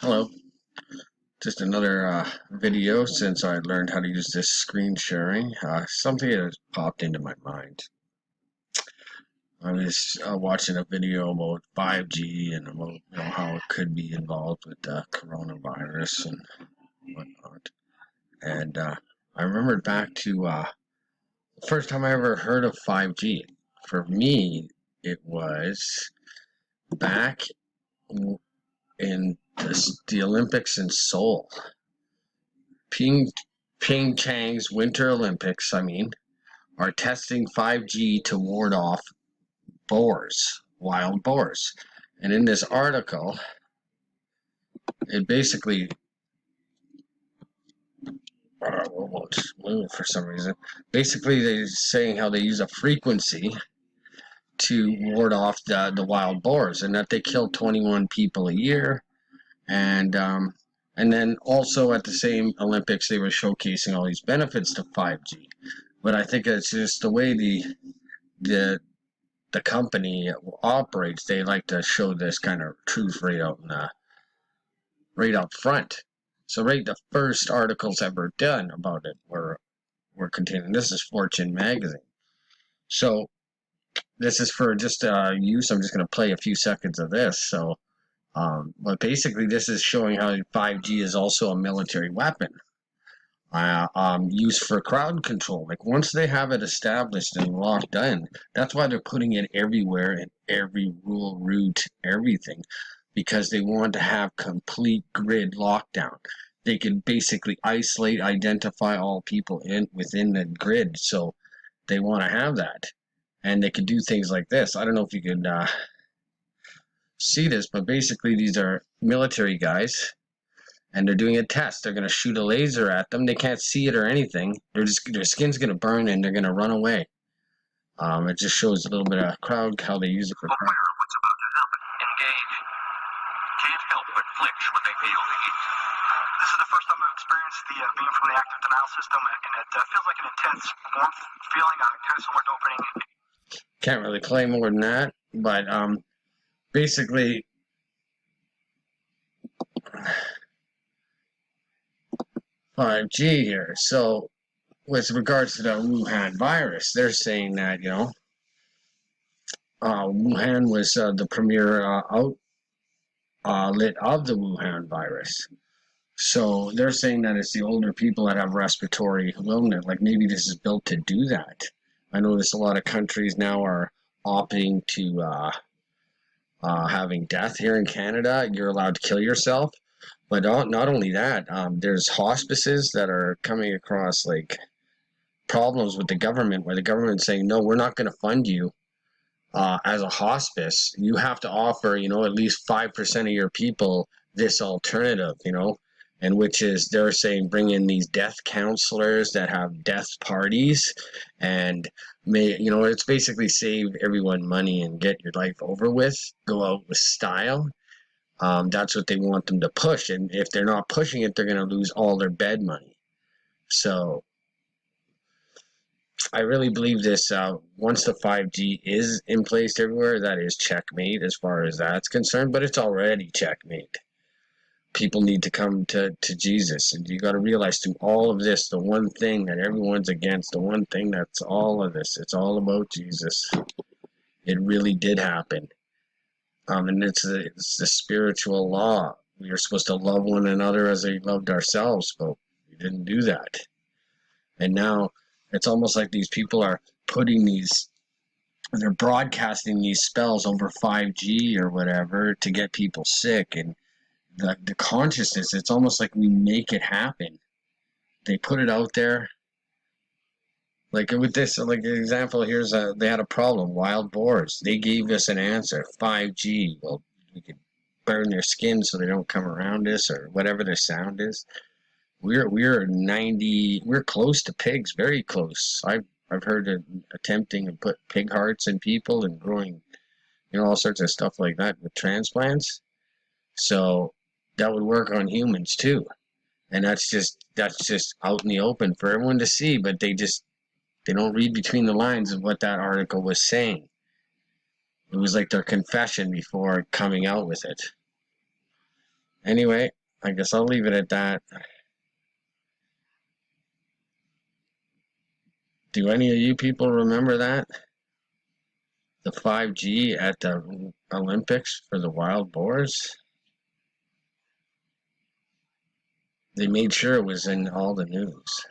Hello, just another video since I learned how to use this screen sharing. Something that popped into my mind. I was watching a video about 5G and about how it could be involved with coronavirus and whatnot. And I remembered back to the first time I ever heard of 5G. For me, it was back in the Olympics in Seoul. Pyeongchang's Winter Olympics, are testing 5G to ward off boars, wild boars. And in this article, it basically won't move for some reason. Basically, they're saying how they use a frequency to ward off the wild boars, and that they kill 21 people a year. And then also at the same Olympics, they were showcasing all these benefits to 5G. But I think it's just the way the company operates. They like to show this kind of truth right up front. So the first articles ever done about it were containing. This is Fortune magazine. So this is for just use. I'm just going to play a few seconds of this. So, but basically, this is showing how 5G is also a military weapon. Used for crowd control. Like once they have it established and locked in, that's why they're putting it everywhere in every rural route, everything, because they want to have complete grid lockdown. They can basically isolate, identify all people within the grid. So they want to have that, and they can do things like this. I don't know if you can see this, but basically these are military guys. And they're doing a test. They're going to shoot a laser at them. They can't see it or anything. Their skin's going to burn and they're going to run away. It just shows a little bit of crowd, how they use it for crowd. Aware of what's about to happen. Engage. Can't help but flinch when they feel the heat. This is the first time I've experienced the beam from the active denial system, and it feels like an intense warmth feeling, kind of similar to opening. Can't really play more than that, but basically, 5G here. So, with regards to the Wuhan virus, they're saying that Wuhan was the premier outlet of the Wuhan virus. So they're saying that it's the older people that have respiratory illness. Like maybe this is built to do that. I notice a lot of countries now are opting to having death. Here in Canada, you're allowed to kill yourself. But not only that, there's hospices that are coming across like problems with the government, where the government's saying, no, we're not going to fund you as a hospice. You have to offer, at least 5% of your people this alternative, and which is they're saying bring in these death counselors that have death parties and it's basically save everyone money and get your life over with, go out with style. That's what they want them to push, and if they're not pushing it, they're going to lose all their bed money. So I really believe this. Once the 5G is in place everywhere, that is checkmate as far as that's concerned, but it's already checkmate. People need to come to Jesus, and you got to realize through all of this, the one thing that everyone's against, the one thing that's all of this, it's all about Jesus. It really did happen. And it's the spiritual law. We are supposed to love one another as they loved ourselves, but we didn't do that. And now it's almost like these people are they're broadcasting these spells over 5G or whatever to get people sick. And the consciousness, it's almost like we make it happen. They put it out there. Like with this, like an example, they had a problem, wild boars. They gave us an answer, 5G. Well, we could burn their skin so they don't come around us or whatever their sound is. We're close to pigs, very close. I've heard of attempting to put pig hearts in people and growing, all sorts of stuff like that with transplants. So that would work on humans too. And that's just out in the open for everyone to see, but they don't read between the lines of what that article was saying. It was like their confession before coming out with it. Anyway, I guess I'll leave it at that. Do any of you people remember that? The 5G at the Olympics for the wild boars? They made sure it was in all the news.